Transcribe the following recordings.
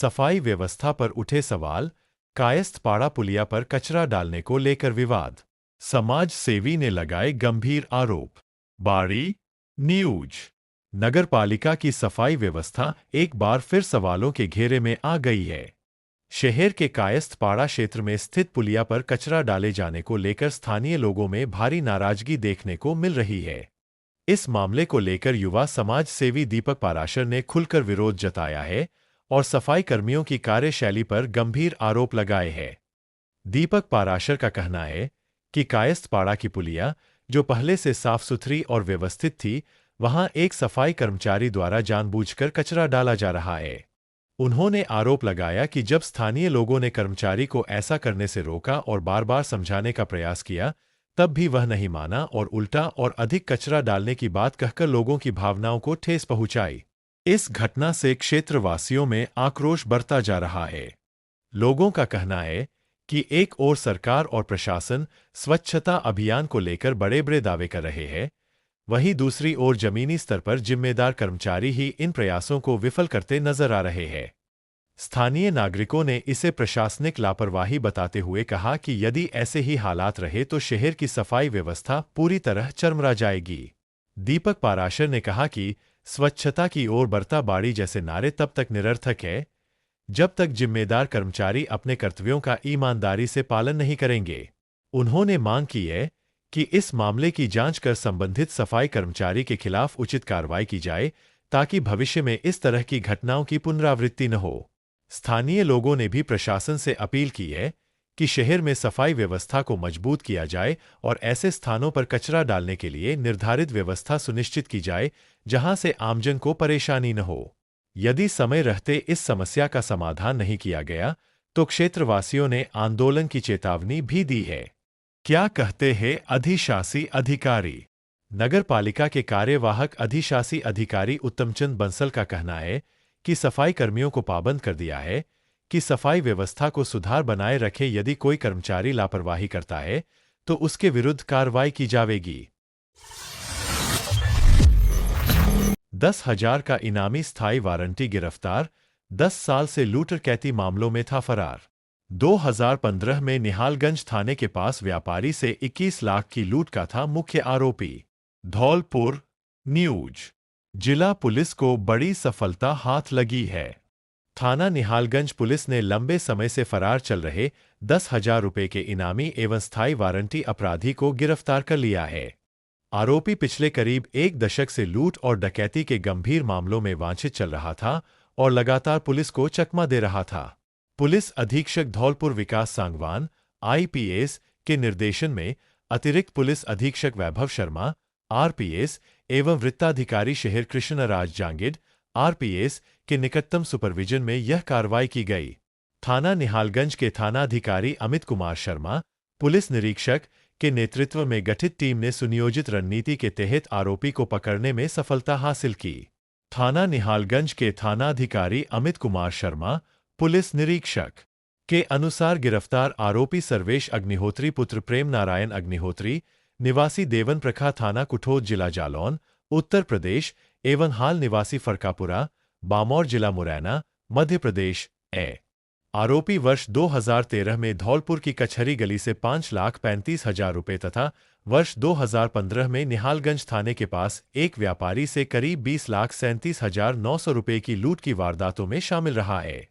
सफाई व्यवस्था पर उठे सवाल, कायस्थपाड़ा पुलिया पर कचरा डालने को लेकर विवाद। समाज सेवी ने लगाए गंभीर आरोप। बाड़ी न्यूज। नगरपालिका की सफाई व्यवस्था एक बार फिर सवालों के घेरे में आ गई है। शहर के कायस्थपाड़ा क्षेत्र में स्थित पुलिया पर कचरा डाले जाने को लेकर स्थानीय लोगों में भारी नाराजगी देखने को मिल रही है। इस मामले को लेकर युवा समाज सेवी दीपक पाराशर ने खुलकर विरोध जताया है और सफाई कर्मियों की कार्यशैली पर गंभीर आरोप लगाए हैं। दीपक पाराशर का कहना है कि कायस्थपाड़ा की पुलिया, जो पहले से साफ सुथरी और व्यवस्थित थी, वहां एक सफाई कर्मचारी द्वारा जानबूझकर कचरा डाला जा रहा है। उन्होंने आरोप लगाया कि जब स्थानीय लोगों ने कर्मचारी को ऐसा करने से रोका और बार बार समझाने का प्रयास किया, तब भी वह नहीं माना और उल्टा और अधिक कचरा डालने की बात कहकर लोगों की भावनाओं को ठेस पहुंचाई। इस घटना से क्षेत्रवासियों में आक्रोश बढ़ता जा रहा है। लोगों का कहना है कि एक ओर सरकार और प्रशासन स्वच्छता अभियान को लेकर बड़े-बड़े दावे कर रहे हैं, वहीं दूसरी ओर जमीनी स्तर पर जिम्मेदार कर्मचारी ही इन प्रयासों को विफल करते नजर आ रहे हैं। स्थानीय नागरिकों ने इसे प्रशासनिक लापरवाही बताते हुए कहा कि यदि ऐसे ही हालात रहे तो शहर की सफाई व्यवस्था पूरी तरह चरमरा जाएगी। दीपक पाराशर ने कहा कि स्वच्छता की ओर बढ़ता बाड़ी जैसे नारे तब तक निरर्थक है जब तक जिम्मेदार कर्मचारी अपने कर्तव्यों का ईमानदारी से पालन नहीं करेंगे। उन्होंने मांग की है कि इस मामले की जांच कर संबंधित सफाई कर्मचारी के खिलाफ उचित कार्रवाई की जाए ताकि भविष्य में इस तरह की घटनाओं की पुनरावृत्ति न हो। स्थानीय लोगों ने भी प्रशासन से अपील की है कि शहर में सफाई व्यवस्था को मजबूत किया जाए और ऐसे स्थानों पर कचरा डालने के लिए निर्धारित व्यवस्था सुनिश्चित की जाए जहां से आमजन को परेशानी न हो। यदि समय रहते इस समस्या का समाधान नहीं किया गया तो क्षेत्रवासियों ने आंदोलन की चेतावनी भी दी है। क्या कहते हैं अधिशासी अधिकारी? नगरपालिका के कार्यवाहक अधिशासी अधिकारी उत्तमचंद बंसल का कहना है कि सफाई कर्मियों को पाबंद कर दिया है कि सफाई व्यवस्था को सुधार बनाए रखे। यदि कोई कर्मचारी लापरवाही करता है तो उसके विरुद्ध कार्रवाई की जाएगी। 10,000 का इनामी स्थायी वारंटी गिरफ्तार, 10 साल से लूट डकैती मामलों में था फरार। 2015 में निहालगंज थाने के पास व्यापारी से 21 लाख की लूट का था मुख्य आरोपी। धौलपुर न्यूज। जिला पुलिस को बड़ी सफलता हाथ लगी है। थाना निहालगंज पुलिस ने लंबे समय से फरार चल रहे 10,000 रुपए के इनामी एवं स्थायी वारंटी अपराधी को गिरफ्तार कर लिया है। आरोपी पिछले करीब एक दशक से लूट और डकैती के गंभीर मामलों में वांछित चल रहा था और लगातार पुलिस को चकमा दे रहा था। पुलिस अधीक्षक धौलपुर विकास सांगवान आईपीएस के निर्देशन में अतिरिक्त पुलिस अधीक्षक वैभव शर्मा आरपीएस एवं वृत्ताधिकारी शहर कृष्णराज जांगिड आरपीएस के निकटतम सुपरविजन में यह कार्रवाई की गई। थाना निहालगंज के थानाधिकारी अमित कुमार शर्मा, पुलिस निरीक्षक के नेतृत्व में गठित टीम ने सुनियोजित रणनीति के तहत आरोपी को पकड़ने में सफलता हासिल की। थाना निहालगंज के थानाधिकारी अमित कुमार शर्मा, पुलिस निरीक्षक के अनुसार गिरफ्तार आरोपी सर्वेश अग्निहोत्री पुत्र प्रेम नारायण अग्निहोत्री, निवासी देवन प्रखा थाना कुठोद जिला जालौन, उत्तर प्रदेश एवं हाल निवासी फरकापुरा, बामौर जिला मुरैना, मध्य प्रदेश है। आरोपी वर्ष 2013 में धौलपुर की कचहरी गली से 5,35,000 रुपये तथा वर्ष 2015 में निहालगंज थाने के पास एक व्यापारी से करीब 20,37,900 रुपये की लूट की वारदातों में शामिल रहा है।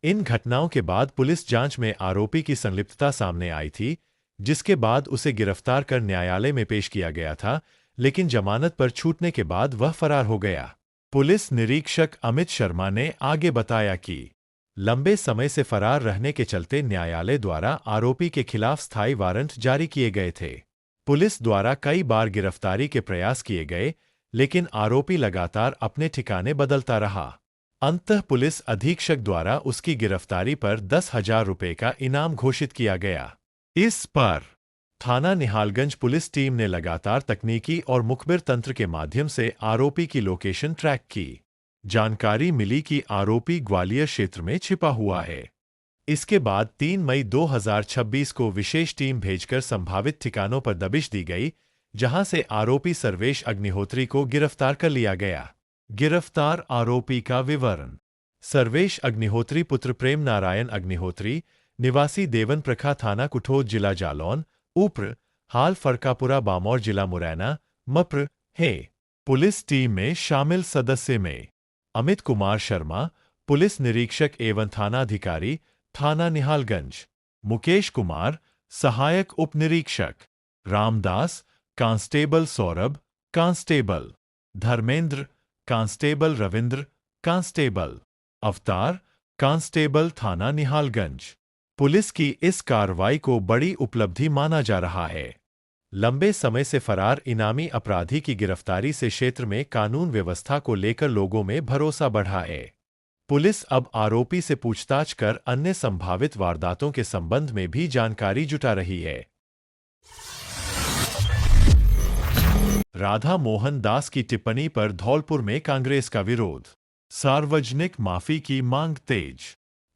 इन घटनाओं के बाद पुलिस जांच में आरोपी की संलिप्तता सामने आई थी, जिसके बाद उसे गिरफ्तार कर न्यायालय में पेश किया गया था, लेकिन जमानत पर छूटने के बाद वह फरार हो गया। पुलिस निरीक्षक अमित शर्मा ने आगे बताया कि लंबे समय से फरार रहने के चलते न्यायालय द्वारा आरोपी के खिलाफ स्थायी वारंट जारी किए गए थे। पुलिस द्वारा कई बार गिरफ्तारी के प्रयास किए गए, लेकिन आरोपी लगातार अपने ठिकाने बदलता रहा। अंततः पुलिस अधीक्षक द्वारा उसकी गिरफ्तारी पर 10,000 रुपये का इनाम घोषित किया गया। इस पर थाना निहालगंज पुलिस टीम ने लगातार तकनीकी और मुखबिर तंत्र के माध्यम से आरोपी की लोकेशन ट्रैक की। जानकारी मिली कि आरोपी ग्वालियर क्षेत्र में छिपा हुआ है। इसके बाद 3 मई 2026 को विशेष टीम भेजकर संभावित ठिकानों पर दबिश दी गई, जहां से आरोपी सर्वेश अग्निहोत्री को गिरफ्तार कर लिया गया। गिरफ्तार आरोपी का विवरण। सर्वेश अग्निहोत्री पुत्र प्रेम नारायण अग्निहोत्री, निवासी देवन प्रखा थाना कुठोद जिला जालौन, उप्र, हाल फरकापुरा बामौर जिला मुरैना, मप्र, है। पुलिस टीम में शामिल सदस्य में अमित कुमार शर्मा, पुलिस निरीक्षक एवं थानाधिकारी, थाना निहालगंज, मुकेश कुमार, सहायक उप निरीक्षक, Ramdas, constable Saurabh, constable, Dharmendra, constable Ravindra, constable, अवतार, कांस्टेबल थाना निहालगंज। पुलिस की इस कार्रवाई को बड़ी उपलब्धि माना जा रहा है। लंबे समय से फरार इनामी अपराधी की गिरफ्तारी से क्षेत्र में कानून व्यवस्था को लेकर लोगों में भरोसा बढ़ा है। पुलिस अब आरोपी से पूछताछ कर अन्य संभावित वारदातों के संबंध में भी जानकारी जुटा रही है। राधा मोहन दास की टिप्पणी पर धौलपुर में कांग्रेस का विरोध, सार्वजनिक माफी की मांग तेज।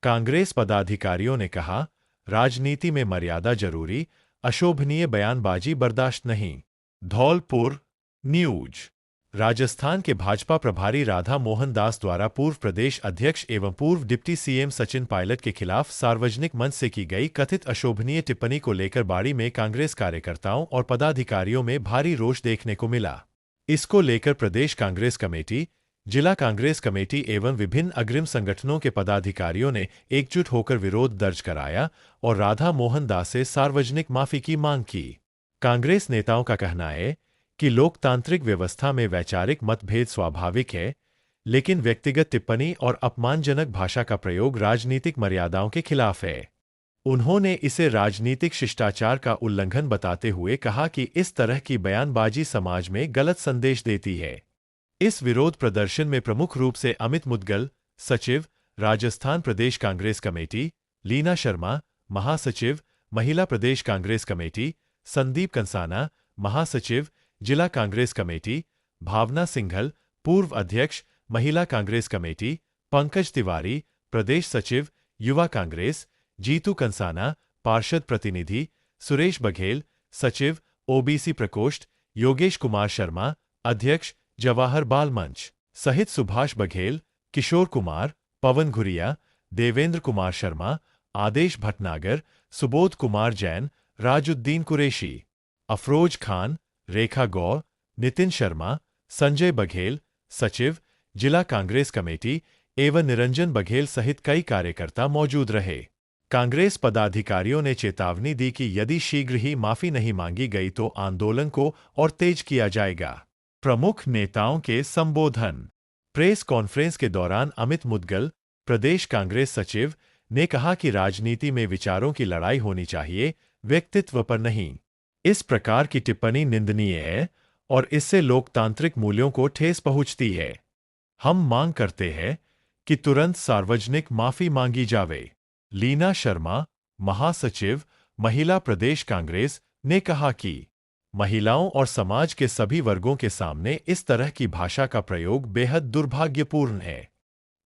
कांग्रेस पदाधिकारियों ने कहा, राजनीति में मर्यादा जरूरी, अशोभनीय बयानबाजी बर्दाश्त नहीं। धौलपुर न्यूज। राजस्थान के भाजपा प्रभारी राधा मोहन दास द्वारा पूर्व प्रदेश अध्यक्ष एवं पूर्व डिप्टी सीएम सचिन पायलट के खिलाफ सार्वजनिक मंच से की गई कथित अशोभनीय टिप्पणी को लेकर बाड़ी में कांग्रेस कार्यकर्ताओं और पदाधिकारियों में भारी रोष देखने को मिला। इसको लेकर प्रदेश कांग्रेस कमेटी, जिला कांग्रेस कमेटी एवं विभिन्न अग्रिम संगठनों के पदाधिकारियों ने एकजुट होकर विरोध दर्ज कराया और राधा मोहन दास से सार्वजनिक माफी की मांग की। कांग्रेस नेताओं का कहना है कि लोकतांत्रिक व्यवस्था में वैचारिक मतभेद स्वाभाविक है, लेकिन व्यक्तिगत टिप्पणी और अपमानजनक भाषा का प्रयोग राजनीतिक मर्यादाओं के खिलाफ है। उन्होंने इसे राजनीतिक शिष्टाचार का उल्लंघन बताते हुए कहा कि इस तरह की बयानबाजी समाज में गलत संदेश देती है। इस विरोध प्रदर्शन में प्रमुख रूप से अमित मुदगल, सचिव, राजस्थान प्रदेश कांग्रेस कमेटी, लीना शर्मा, महासचिव, महिला प्रदेश कांग्रेस कमेटी, संदीप कंसाना, महासचिव, जिला कांग्रेस कमेटी, भावना सिंघल, पूर्व अध्यक्ष, महिला कांग्रेस कमेटी, पंकज तिवारी, प्रदेश सचिव, युवा कांग्रेस, जीतू कंसाना, पार्षद प्रतिनिधि, सुरेश बघेल, सचिव, ओबीसी प्रकोष्ठ, योगेश कुमार शर्मा, अध्यक्ष, जवाहर बाल मंच, सहित सुभाष बघेल, किशोर कुमार, पवन घुरिया, देवेंद्र कुमार शर्मा, आदेश भटनागर, सुबोध कुमार जैन, राजुद्दीन कुरैशी, अफरोज खान, रेखा गौर, नितिन शर्मा, संजय बघेल, सचिव, जिला कांग्रेस कमेटी एवं निरंजन बघेल सहित कई कार्यकर्ता मौजूद रहे। कांग्रेस पदाधिकारियों ने चेतावनी दी कि यदि शीघ्र ही माफी नहीं मांगी गई तो आंदोलन को और तेज किया जाएगा। प्रमुख नेताओं के संबोधन। प्रेस कॉन्फ्रेंस के दौरान अमित मुदगल, प्रदेश कांग्रेस सचिव, ने कहा कि राजनीति में विचारों की लड़ाई होनी चाहिए, व्यक्तित्व पर नहीं। इस प्रकार की टिप्पणी निंदनीय है और इससे लोकतांत्रिक मूल्यों को ठेस पहुंचती है। हम मांग करते हैं कि तुरंत सार्वजनिक माफी मांगी जावे। लीना शर्मा, महासचिव, महिला प्रदेश कांग्रेस, ने कहा कि महिलाओं और समाज के सभी वर्गों के सामने इस तरह की भाषा का प्रयोग बेहद दुर्भाग्यपूर्ण है।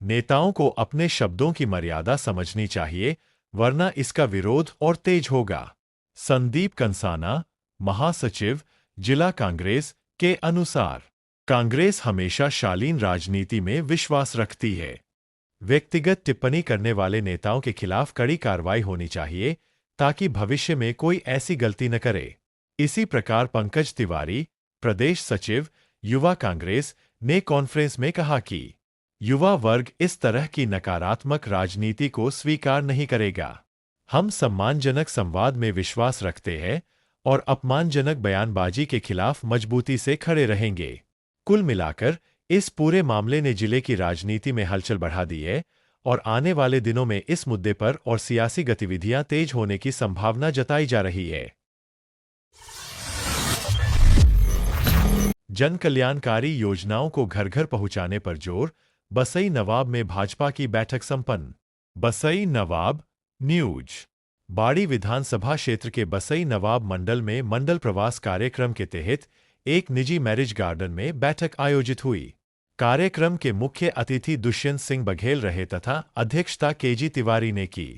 नेताओं को अपने शब्दों की मर्यादा समझनी चाहिए, वरना इसका विरोध और तेज होगा। संदीप कंसाना, महासचिव, जिला कांग्रेस, के अनुसार कांग्रेस हमेशा शालीन राजनीति में विश्वास रखती है। व्यक्तिगत टिप्पणी करने वाले नेताओं के खिलाफ कड़ी कार्रवाई होनी चाहिए ताकि भविष्य में कोई ऐसी गलती न करे। इसी प्रकार पंकज तिवारी, प्रदेश सचिव, युवा कांग्रेस, ने कॉन्फ्रेंस में कहा कि युवा वर्ग इस तरह की नकारात्मक राजनीति को स्वीकार नहीं करेगा। हम सम्मानजनक संवाद में विश्वास रखते हैं और अपमानजनक बयानबाजी के खिलाफ मजबूती से खड़े रहेंगे। कुल मिलाकर इस पूरे मामले ने जिले की राजनीति में हलचल बढ़ा दी है और आने वाले दिनों में इस मुद्दे पर और सियासी गतिविधियां तेज होने की संभावना जताई जा रही है। जन कल्याणकारी योजनाओं को घर घर पहुंचाने पर जोर, बसई नवाब में भाजपा की बैठक संपन्न। बसई नवाब न्यूज। बाड़ी विधानसभा क्षेत्र के बसई नवाब मंडल में मंडल प्रवास कार्यक्रम के तहत एक निजी मैरिज गार्डन में बैठक आयोजित हुई। कार्यक्रम के मुख्य अतिथि दुष्यंत सिंह बघेल रहे तथा अध्यक्षता केजी तिवारी ने की।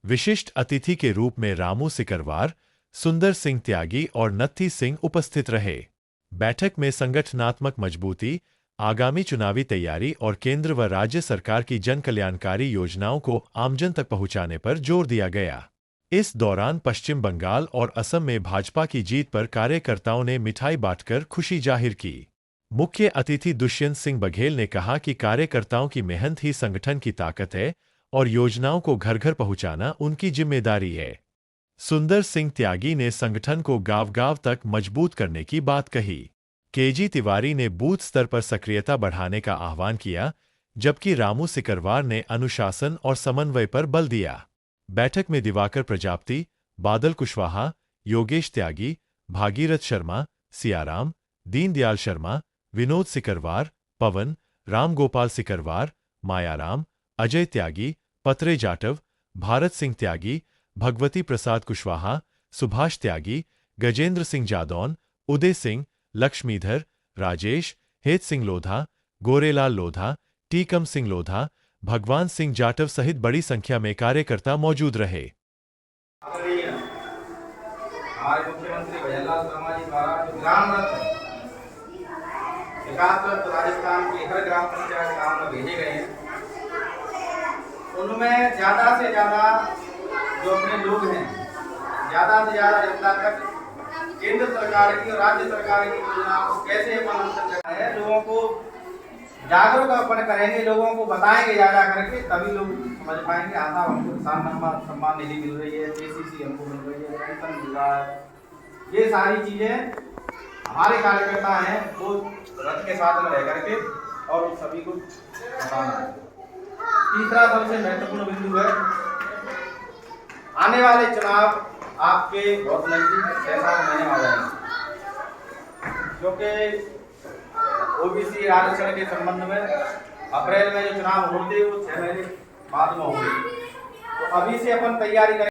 विशिष्ट अतिथि के रूप में रामू सिकरवार, सुंदर सिंह त्यागी और नत्थी सिंह उपस्थित रहे। बैठक में संगठनात्मक मजबूती, आगामी चुनावी तैयारी और केंद्र व राज्य सरकार की जन कल्याणकारी योजनाओं को आमजन तक पहुंचाने पर जोर दिया गया। इस दौरान पश्चिम बंगाल और असम में भाजपा की जीत पर कार्यकर्ताओं ने मिठाई बांटकर खुशी जाहिर की। मुख्य अतिथि दुष्यंत सिंह बघेल ने कहा कि कार्यकर्ताओं की मेहनत ही संगठन की ताकत है और योजनाओं को घर घर पहुंचाना उनकी जिम्मेदारी है। सुंदर सिंह त्यागी ने संगठन को गांव-गांव तक मजबूत करने की बात कही। केजी तिवारी ने बूथ स्तर पर सक्रियता बढ़ाने का आह्वान किया, जबकि रामू सिकरवार ने अनुशासन और समन्वय पर बल दिया। बैठक में दिवाकर प्रजापति, बादल कुशवाहा, योगेश त्यागी, भागीरथ शर्मा, सियाराम, दीनदयाल शर्मा, विनोद सिकरवार, पवन, रामगोपाल सिकरवार, मायाराम, अजय त्यागी, पत्रे जाटव, भारत सिंह त्यागी, भगवती प्रसाद कुशवाहा, सुभाष त्यागी, गजेंद्र सिंह जादौन, उदय सिंह, लक्ष्मीधर, राजेश, हेत सिंह लोधा, गोरेलाल लोधा, टीकम सिंह लोधा, भगवान सिंह जाटव सहित बड़ी संख्या में कार्यकर्ता मौजूद रहे। हमारे मुख्यमंत्री भजनलाल शर्मा जी द्वारा जो ग्राम रथ विकास रथ राजस्थान के हर ग्राम पंचायत गांव में भेजे गए हैं, उनमें ज्यादा से ज्यादा जो अपने लोग हैं, ज्यादा से ज्यादा जनता तक केंद्र सरकार की और राज्य सरकार की योजनाओं को कैसे अपन करना है, लोगों को जागरूक अपन करेंगे, लोगों को बताएंगे ज्यादा करके, तभी लोग समझ पाएंगे। आता हमको किसान सम्मान निधि मिल रही है, केसीसी हमको मिल रही है, पेंशन मिल रहा है, ये सारी चीजें हमारे कार्यकर्ता हैं वो रथ के साथ में रह करके और उन सभी को बताना है। तीसरा सबसे महत्वपूर्ण बिंदु है, आने वाले चुनाव आपके बहुत नजदीक 6-7 महीने आ जाएंगे, क्योंकि ओबीसी आरक्षण के संबंध में अप्रैल में जो चुनाव होते वो 6 महीने बाद में होंगे, तो अभी से अपन तैयारी करें।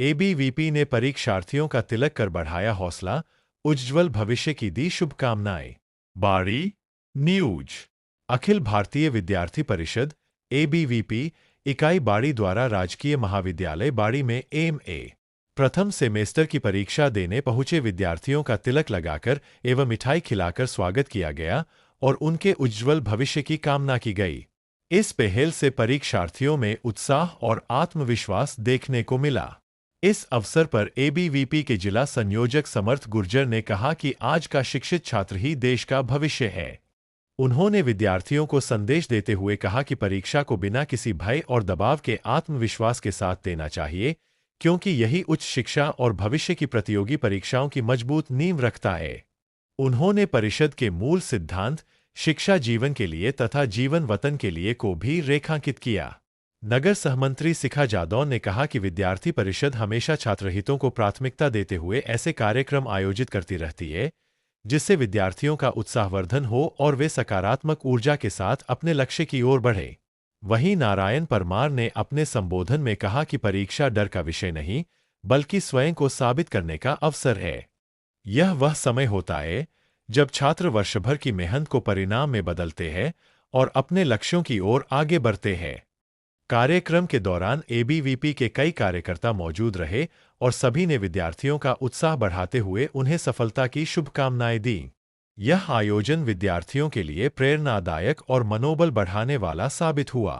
एबीवीपी ने परीक्षार्थियों का तिलक कर बढ़ाया हौसला, उज्ज्वल भविष्य की दी शुभकामनाएं। बाड़ी न्यूज। अखिल भारतीय विद्यार्थी परिषद एबीवीपी इकाई बाड़ी द्वारा राजकीय महाविद्यालय बाड़ी में एमए प्रथम सेमेस्टर की परीक्षा देने पहुंचे विद्यार्थियों का तिलक लगाकर एवं मिठाई खिलाकर स्वागत किया गया और उनके उज्ज्वल भविष्य की कामना की गई। इस पहल से परीक्षार्थियों में उत्साह और आत्मविश्वास देखने को मिला। इस अवसर पर एबीवीपी के जिला संयोजक समर्थ गुर्जर ने कहा कि आज का शिक्षित छात्र ही देश का भविष्य है। उन्होंने विद्यार्थियों को संदेश देते हुए कहा कि परीक्षा को बिना किसी भय और दबाव के आत्मविश्वास के साथ देना चाहिए, क्योंकि यही उच्च शिक्षा और भविष्य की प्रतियोगी परीक्षाओं की मजबूत नींव रखता है। उन्होंने परिषद के मूल सिद्धांत शिक्षा जीवन के लिए तथा जीवन वतन के लिए को भी रेखांकित किया। नगर सहमंत्री शिखा जादौन ने कहा कि विद्यार्थी परिषद हमेशा छात्रहितों को प्राथमिकता देते हुए ऐसे कार्यक्रम आयोजित करती रहती है, जिससे विद्यार्थियों का उत्साहवर्धन हो और वे सकारात्मक ऊर्जा के साथ अपने लक्ष्य की ओर बढ़े। वहीं नारायण परमार ने अपने संबोधन में कहा कि परीक्षा डर का विषय नहीं, बल्कि स्वयं को साबित करने का अवसर है। यह वह समय होता है जब छात्र वर्षभर की मेहनत को परिणाम में बदलते हैं और अपने लक्ष्यों की ओर आगे बढ़ते हैं। कार्यक्रम के दौरान एबीवीपी के कई कार्यकर्ता मौजूद रहे और सभी ने विद्यार्थियों का उत्साह बढ़ाते हुए उन्हें सफलता की शुभकामनाएं दी। यह आयोजन विद्यार्थियों के लिए प्रेरणादायक और मनोबल बढ़ाने वाला साबित हुआ।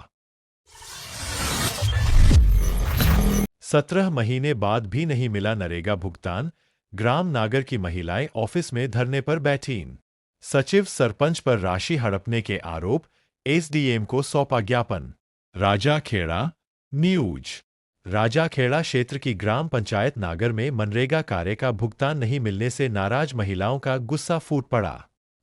17 महीने बाद भी नहीं मिला नरेगा भुगतान, ग्राम नागर की महिलाएं ऑफिस में धरने पर बैठीं। सचिव सरपंच पर राशि हड़पने के आरोप, एसडीएम को सौंपा ज्ञापन। राजाखेड़ा न्यूज। राजाखेड़ा क्षेत्र की ग्राम पंचायत नागर में मनरेगा कार्य का भुगतान नहीं मिलने से नाराज महिलाओं का गुस्सा फूट पड़ा।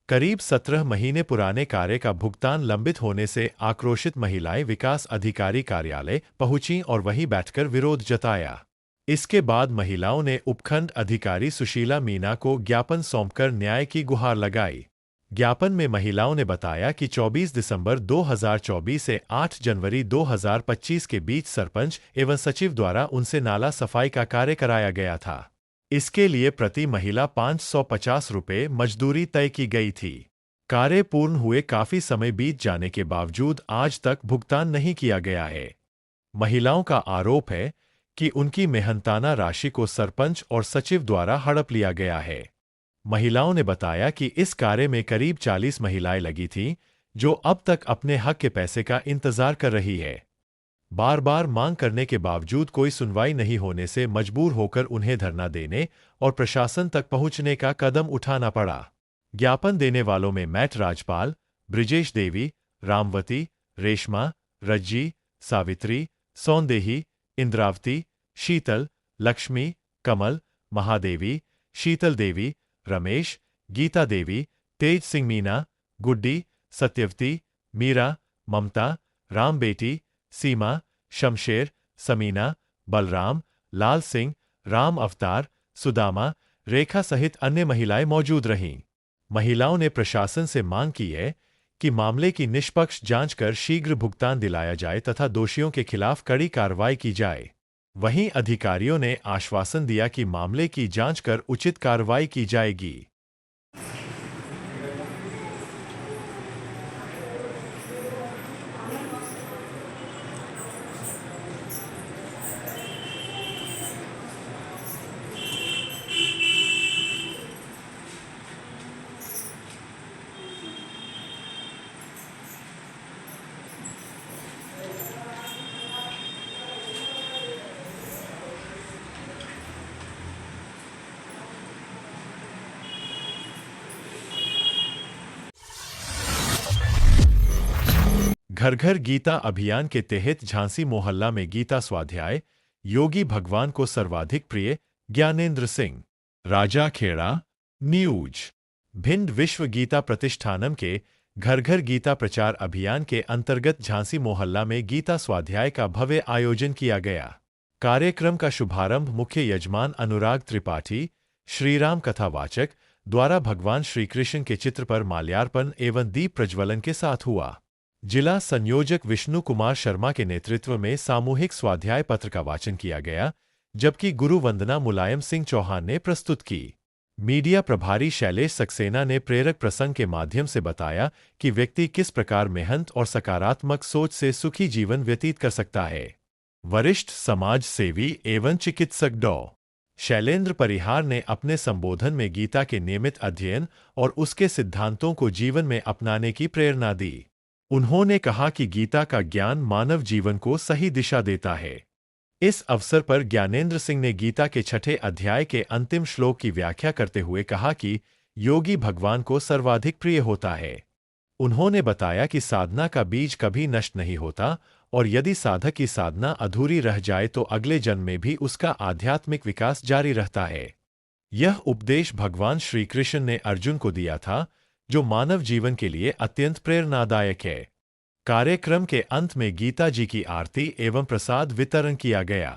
करीब 17 महीने पुराने कार्य का भुगतान लंबित होने से आक्रोशित महिलाएं विकास अधिकारी कार्यालय पहुंचीं और वहीं बैठकर विरोध जताया। इसके बाद महिलाओं ने उपखंड अधिकारी सुशीला मीना को ज्ञापन सौंपकर न्याय की गुहार लगाई। ज्ञापन में महिलाओं ने बताया कि 24 दिसंबर 2024 से 8 जनवरी 2025 के बीच सरपंच एवं सचिव द्वारा उनसे नाला सफाई का कार्य कराया गया था। इसके लिए प्रति महिला 550 रुपये मजदूरी तय की गई थी। कार्य पूर्ण हुए काफी समय बीत जाने के बावजूद आज तक भुगतान नहीं किया गया है। महिलाओं का आरोप है कि उनकी मेहनताना राशि को सरपंच और सचिव द्वारा हड़प लिया गया है। महिलाओं ने बताया कि इस कार्य में करीब 40 महिलाएं लगी थीं, जो अब तक अपने हक के पैसे का इंतजार कर रही है। बार बार मांग करने के बावजूद कोई सुनवाई नहीं होने से मजबूर होकर उन्हें धरना देने और प्रशासन तक पहुंचने का कदम उठाना पड़ा। ज्ञापन देने वालों में मैट राजपाल, ब्रिजेश देवी, रामवती, रेशमा, रज्जी, सावित्री, सौंदेही, इंद्रावती, शीतल, लक्ष्मी, कमल, महादेवी, शीतल देवी, रमेश, गीता देवी, तेज सिंह मीना, गुड्डी, सत्यवती, मीरा, ममता, राम बेटी, सीमा, शमशेर, समीना, बलराम, लाल सिंह, राम अवतार, सुदामा, रेखा सहित अन्य महिलाएं मौजूद रहीं। महिलाओं ने प्रशासन से मांग की है कि मामले की निष्पक्ष जांच कर शीघ्र भुगतान दिलाया जाए तथा दोषियों के खिलाफ कड़ी कार्रवाई की जाए। वहीं अधिकारियों ने आश्वासन दिया कि मामले की जांच कर उचित कार्रवाई की जाएगी। घर घर गीता अभियान के तहत झांसी मोहल्ला में गीता स्वाध्याय, योगी भगवान को सर्वाधिक प्रिय, ज्ञानेंद्र सिंह, राजा खेड़ा, न्यूज। भिंड विश्व गीता प्रतिष्ठानम के घर घर गीता प्रचार अभियान के अंतर्गत झांसी मोहल्ला में गीता स्वाध्याय का भव्य आयोजन किया गया। कार्यक्रम का शुभारंभ मुख्य यजमान अनुराग त्रिपाठी, श्रीराम कथावाचक द्वारा भगवान श्रीकृष्ण के चित्र पर माल्यार्पण एवं दीप प्रज्वलन के साथ हुआ। जिला संयोजक विष्णु कुमार शर्मा के नेतृत्व में सामूहिक स्वाध्याय पत्र का वाचन किया गया, जबकि गुरु वंदना मुलायम सिंह चौहान ने प्रस्तुत की। मीडिया प्रभारी शैलेश सक्सेना ने प्रेरक प्रसंग के माध्यम से बताया कि व्यक्ति किस प्रकार मेहनत और सकारात्मक सोच से सुखी जीवन व्यतीत कर सकता है। वरिष्ठ समाज सेवी एवं चिकित्सक डॉ. शैलेंद्र परिहार ने अपने संबोधन में गीता के नियमित अध्ययन और उसके सिद्धांतों को जीवन में अपनाने की प्रेरणा दी। उन्होंने कहा कि गीता का ज्ञान मानव जीवन को सही दिशा देता है। इस अवसर पर ज्ञानेंद्र सिंह ने गीता के 6ठे अध्याय के अंतिम श्लोक की व्याख्या करते हुए कहा कि योगी भगवान को सर्वाधिक प्रिय होता है। उन्होंने बताया कि साधना का बीज कभी नष्ट नहीं होता और यदि साधक की साधना अधूरी रह जाए तो अगले जन्म में भी उसका आध्यात्मिक विकास जारी रहता है। यह उपदेश भगवान श्री कृष्ण ने अर्जुन को दिया था, जो मानव जीवन के लिए अत्यंत प्रेरणादायक है। कार्यक्रम के अंत में गीता जी की आरती एवं प्रसाद वितरण किया गया।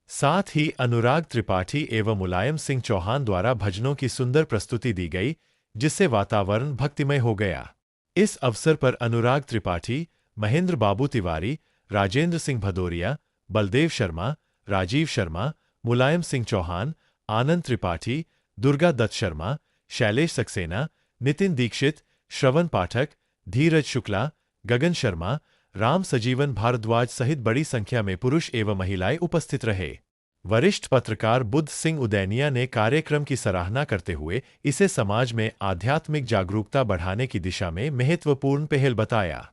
साथ ही अनुराग त्रिपाठी एवं मुलायम सिंह चौहान द्वारा भजनों की सुंदर प्रस्तुति दी गई, जिससे वातावरण भक्तिमय हो गया। इस अवसर पर अनुराग त्रिपाठी, महेंद्र बाबू तिवारी, राजेंद्र सिंह भदौरिया, बलदेव शर्मा, राजीव शर्मा, मुलायम सिंह चौहान, आनंद त्रिपाठी, दुर्गा दत्त शर्मा, शैलेश सक्सेना, नितिन दीक्षित, श्रवण पाठक, धीरज शुक्ला, गगन शर्मा, राम सजीवन भारद्वाज सहित बड़ी संख्या में पुरुष एवं महिलाएं उपस्थित रहे। वरिष्ठ पत्रकार बुद्ध सिंह उदैनिया ने कार्यक्रम की सराहना करते हुए इसे समाज में आध्यात्मिक जागरूकता बढ़ाने की दिशा में महत्वपूर्ण पहल बताया।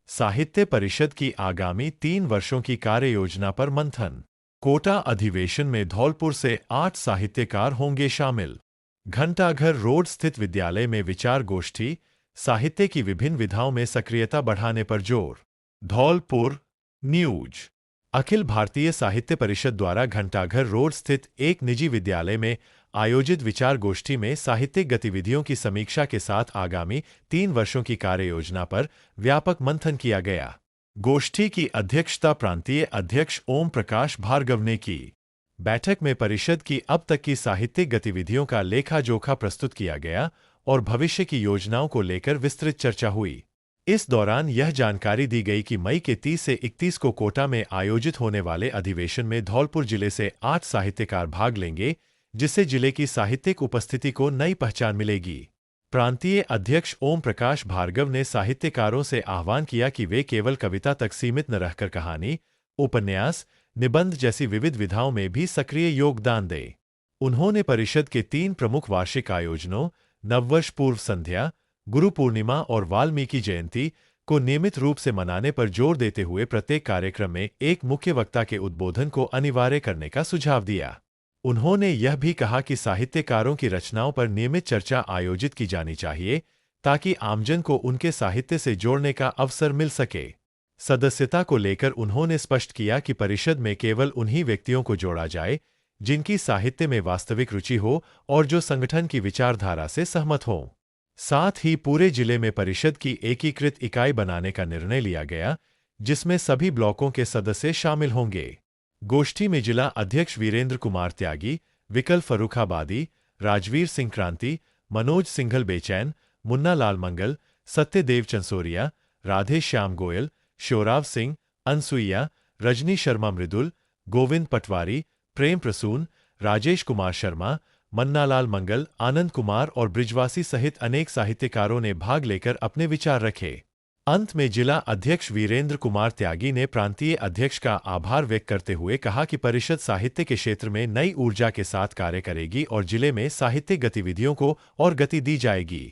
साहित्य परिषद की आगामी 3 वर्षों की कार्य योजना पर मंथन। कोटा अधिवेशन में धौलपुर से 8 साहित्यकार होंगे शामिल। घंटाघर रोड स्थित विद्यालय में विचार गोष्ठी, साहित्य की विभिन्न विधाओं में सक्रियता बढ़ाने पर जोर। धौलपुर, न्यूज। अखिल भारतीय साहित्य परिषद द्वारा घंटाघर रोड स्थित एक निजी विद्यालय में आयोजित विचार गोष्ठी में साहित्यिक गतिविधियों की समीक्षा के साथ आगामी 3 वर्षों की कार्य योजना पर व्यापक मंथन किया गया। गोष्ठी की अध्यक्षता प्रांतीय अध्यक्ष ओम प्रकाश भार्गव ने की। बैठक में परिषद की अब तक की साहित्यिक गतिविधियों का लेखा जोखा प्रस्तुत किया गया और भविष्य की योजनाओं को लेकर विस्तृत चर्चा हुई। इस दौरान यह जानकारी दी गई कि मई के 30 से 31 को कोटा में आयोजित होने वाले अधिवेशन में धौलपुर जिले से 8 साहित्यकार भाग लेंगे, जिससे जिले की साहित्यिक उपस्थिति को नई पहचान मिलेगी। प्रांतीय अध्यक्ष ओम प्रकाश भार्गव ने साहित्यकारों से आह्वान किया कि वे केवल कविता तक सीमित न रहकर कहानी, उपन्यास, निबंध जैसी विविध विधाओं में भी सक्रिय योगदान दें। उन्होंने परिषद के 3 प्रमुख वार्षिक आयोजनों नववर्ष पूर्व संध्या, गुरु पूर्णिमा और वाल्मीकि जयंती को नियमित रूप से मनाने पर जोर देते हुए प्रत्येक कार्यक्रम में एक मुख्य वक्ता के उद्बोधन को अनिवार्य करने का सुझाव दिया। उन्होंने यह भी कहा कि साहित्यकारों की रचनाओं पर नियमित चर्चा आयोजित की जानी चाहिए ताकि आमजन को उनके साहित्य से जोड़ने का अवसर मिल सके। सदस्यता को लेकर उन्होंने स्पष्ट किया कि परिषद में केवल उन्हीं व्यक्तियों को जोड़ा जाए जिनकी साहित्य में वास्तविक रुचि हो और जो संगठन की विचारधारा से सहमत हों। साथ ही पूरे जिले में परिषद की एकीकृत इकाई बनाने का निर्णय लिया गया, जिसमें सभी ब्लॉकों के सदस्य शामिल होंगे। गोष्ठी में जिला अध्यक्ष वीरेंद्र कुमार त्यागी, विकल फर्रुखाबादी, राजवीर सिंह क्रांति, मनोज सिंघल बेचैन, मुन्ना लाल मंगल, सत्यदेव चंसोरिया, राधे श्याम गोयल, शोराव सिंह, अनसुईया, रजनी शर्मा मृदुल, गोविंद पटवारी, प्रेम प्रसून, राजेश कुमार शर्मा, मन्नालाल मंगल, आनंद कुमार और ब्रिजवासी सहित अनेक साहित्यकारों ने भाग लेकर अपने विचार रखे। अंत में जिला अध्यक्ष वीरेंद्र कुमार त्यागी ने प्रांतीय अध्यक्ष का आभार व्यक्त करते हुए कहा कि परिषद साहित्य के क्षेत्र में नई ऊर्जा के साथ कार्य करेगी और जिले में साहित्यिक गतिविधियों को और गति दी जाएगी।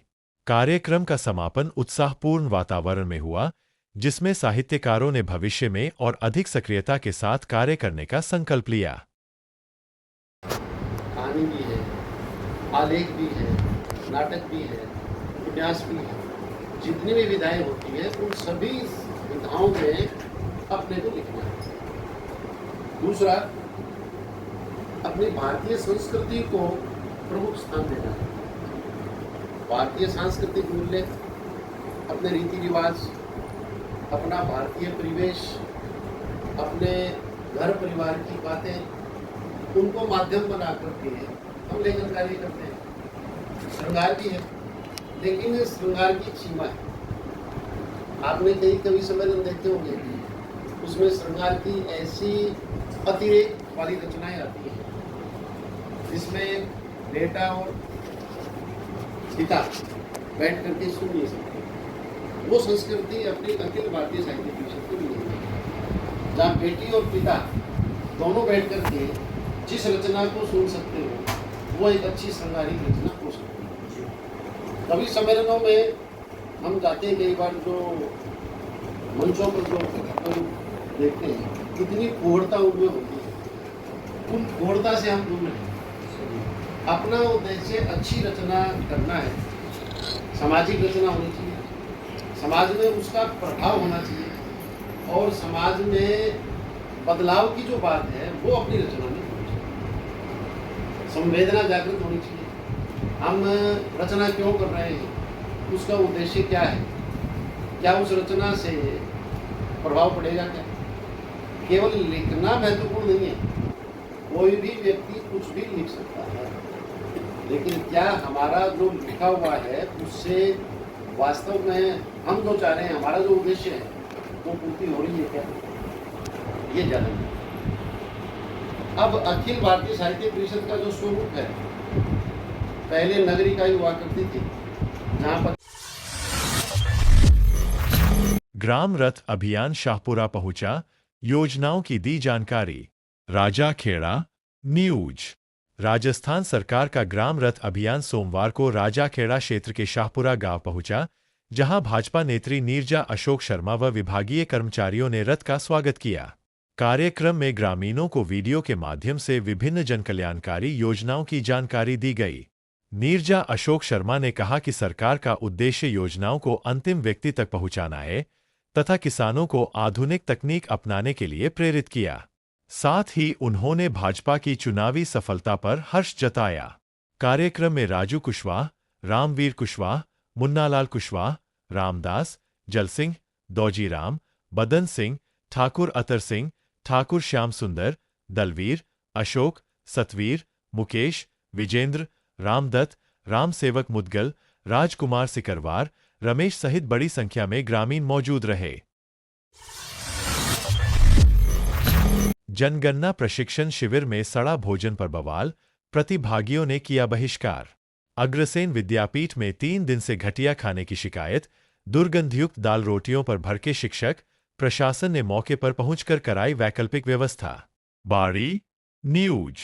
कार्यक्रम का समापन उत्साहपूर्ण वातावरण में हुआ, जिसमें साहित्यकारों ने भविष्य में और अधिक सक्रियता के साथ कार्य करने का संकल्प लिया। कहानी भी है, आलेख भी है, नाटक भी है, उपन्यास भी है। जितनी भी विधाएं होती हैं उन सभी विधाओं में अपने को लिखना है। दूसरा, अपनी भारतीय संस्कृति को प्रमुख स्थान देना है। भारतीय सांस्कृतिक मूल्य, अपने रीति रिवाज, अपना भारतीय परिवेश, अपने घर परिवार की बातें, उनको माध्यम बना करके हम लेखन कार्य करते हैं। श्रृंगार भी है, लेकिन श्रृंगार की सीमा है। आपने कई कवि सम्मेलन देखे होंगे, उसमें श्रृंगार की ऐसी अतिरेक वाली रचनाएं आती हैं जिसमें बेटा और पिता बैठ करके सुन नहीं सकते। वो संस्कृति अपनी अखिल भारतीय साहित्य परिषद की नहीं है, जहाँ बेटी और पिता दोनों बैठ करके जिस रचना को सुन सकते हो वो एक अच्छी श्रृंगारिक रचना हो सकती है। कवि सम्मेलनों में हम जाते हैं, कई बार जो मंचों पर जो देखते हैं कितनी कोढ़ता उनमें होती है, उन कोढ़ता से हम दूर रहें। अपना उद्देश्य अच्छी रचना करना है, सामाजिक रचना होनी चाहिए, समाज में उसका प्रभाव होना चाहिए और समाज में बदलाव की जो बात है वो अपनी रचना में संवेदना जागृत होनी चाहिए। हम रचना क्यों कर रहे हैं, उसका उद्देश्य क्या है, क्या उस रचना से प्रभाव पड़ेगा, क्या केवल लिखना महत्वपूर्ण नहीं है। कोई भी व्यक्ति कुछ भी लिख सकता है, लेकिन क्या हमारा जो लिखा हुआ है उससे वास्तव में हम जो चाह रहे हैं, हमारा जो उद्देश्य है वो पूर्ति हो रही है क्या, ये जानना। अब अखिल भारतीय साहित्य परिषद का जो स्वरूप है, पहले नगर इकाई हुआ करती थी जहां पर ग्राम रथ अभियान शाहपुरा पहुंचा, योजनाओं की दी जानकारी। राजा खेड़ा न्यूज। राजस्थान सरकार का ग्राम रथ अभियान सोमवार को राजा खेड़ा क्षेत्र के शाहपुरा गांव पहुंचा, जहां भाजपा नेत्री नीरजा अशोक शर्मा व विभागीय कर्मचारियों ने रथ का स्वागत किया। कार्यक्रम में ग्रामीणों को वीडियो के माध्यम से विभिन्न जनकल्याणकारी योजनाओं की जानकारी दी गई। नीरजा अशोक शर्मा ने कहा कि सरकार का उद्देश्य योजनाओं को अंतिम व्यक्ति तक पहुंचाना है तथा किसानों को आधुनिक तकनीक अपनाने के लिए प्रेरित किया। साथ ही उन्होंने भाजपा की चुनावी सफलता पर हर्ष जताया। कार्यक्रम में राजू कुशवाह, रामवीर कुशवाह, मुन्नालाल कुशवाह, रामदास, जलसिंह, दौजीराम, बदन सिंह, ठाकुर अतर सिंह, ठाकुर श्याम सुंदर, दलवीर, अशोक, सतवीर, मुकेश, विजेंद्र, रामदत्त, रामसेवक मुदगल, राजकुमार सिकरवार, रमेश सहित बड़ी संख्या में ग्रामीण मौजूद रहे। जनगणना प्रशिक्षण शिविर में सड़ा भोजन पर बवाल, प्रतिभागियों ने किया बहिष्कार। अग्रसेन विद्यापीठ में 3 दिन से घटिया खाने की शिकायत, दुर्गंधयुक्त दाल रोटियों पर भड़के शिक्षक, प्रशासन ने मौके पर पहुंचकर कराई वैकल्पिक व्यवस्था। बाड़ी न्यूज।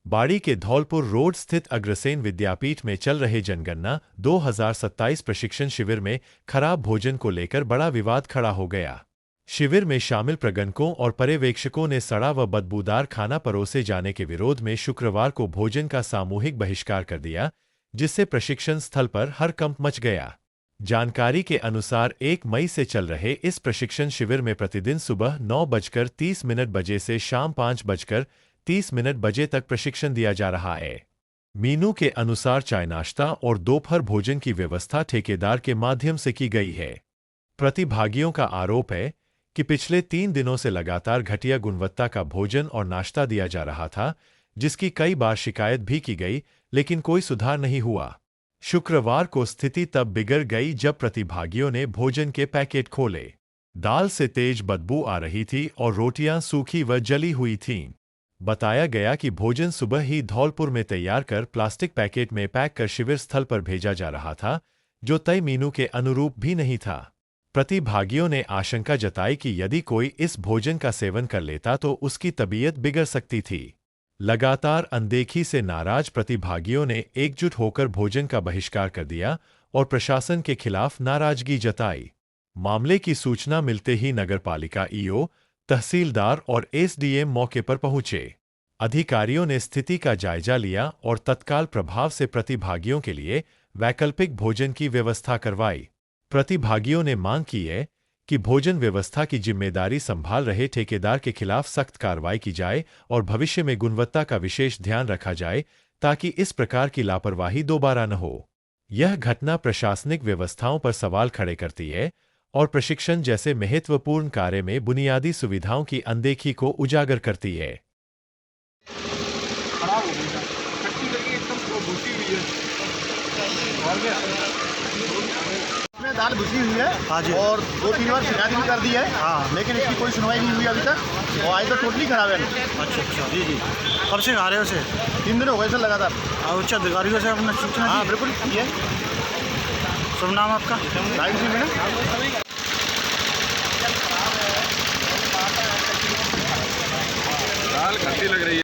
बाड़ी के धौलपुर रोड स्थित अग्रसेन विद्यापीठ में चल रहे जनगणना 2027 प्रशिक्षण शिविर में खराब भोजन को लेकर बड़ा विवाद खड़ा हो गया। शिविर में शामिल प्रगणकों और पर्यवेक्षकों ने सड़ा व बदबूदार खाना परोसे जाने के विरोध में शुक्रवार को भोजन का सामूहिक बहिष्कार कर दिया, जिससे प्रशिक्षण स्थल पर हड़कंप मच गया। जानकारी के अनुसार 1 मई से चल रहे इस प्रशिक्षण शिविर में प्रतिदिन सुबह 9:30 बजे से शाम 5:30 बजे तक प्रशिक्षण दिया जा रहा है। मीनू के अनुसार चाय नाश्ता और दोपहर भोजन की व्यवस्था ठेकेदार के माध्यम से की गई है। प्रतिभागियों का आरोप है कि पिछले 3 दिनों से लगातार घटिया गुणवत्ता का भोजन और नाश्ता दिया जा रहा था, जिसकी कई बार शिकायत भी की गई, लेकिन कोई सुधार नहीं हुआ। शुक्रवार को स्थिति तब बिगड़ गई जब प्रतिभागियों ने भोजन के पैकेट खोले। दाल से तेज बदबू आ रही थी और रोटियां सूखी व जली हुई थीं। बताया गया कि भोजन सुबह ही धौलपुर में तैयार कर प्लास्टिक पैकेट में पैक कर शिविर स्थल पर भेजा जा रहा था, जो तय मीनू के अनुरूप भी नहीं था। प्रतिभागियों ने आशंका जताई कि यदि कोई इस भोजन का सेवन कर लेता तो उसकी तबीयत बिगड़ सकती थी। लगातार अनदेखी से नाराज प्रतिभागियों ने एकजुट होकर भोजन का बहिष्कार कर दिया और प्रशासन के खिलाफ नाराजगी जताई। मामले की सूचना मिलते ही नगरपालिका ईओ, तहसीलदार और एसडीएम मौके पर पहुंचे। अधिकारियों ने स्थिति का जायजा लिया और तत्काल प्रभाव से प्रतिभागियों के लिए वैकल्पिक भोजन की व्यवस्था करवाई। प्रतिभागियों ने मांग की है कि भोजन व्यवस्था की जिम्मेदारी संभाल रहे ठेकेदार के खिलाफ सख्त कार्रवाई की जाए और भविष्य में गुणवत्ता का विशेष ध्यान रखा जाए, ताकि इस प्रकार की लापरवाही दोबारा न हो। यह घटना प्रशासनिक व्यवस्थाओं पर सवाल खड़े करती है और प्रशिक्षण जैसे महत्वपूर्ण कार्य में बुनियादी सुविधाओं की अनदेखी को उजागर करती है। इसमें दाल घुसी हुई है। हाँ जी। और 2-3 बार शिकायत भी कर दी है। हाँ। लेकिन इसकी कोई सुनवाई नहीं हुई अभी तक, और आज तो टोटली खराब है। अच्छा जी जी। कब से खा रहे हो उसे? 3 दिन हो गए सर लगातार। उच्च अधिकारियों से आपने सूचना हाँ दी? बिल्कुल की है। शुभ नाम आपका? राइट जी मैडम। दाल खट्टी लग रही है।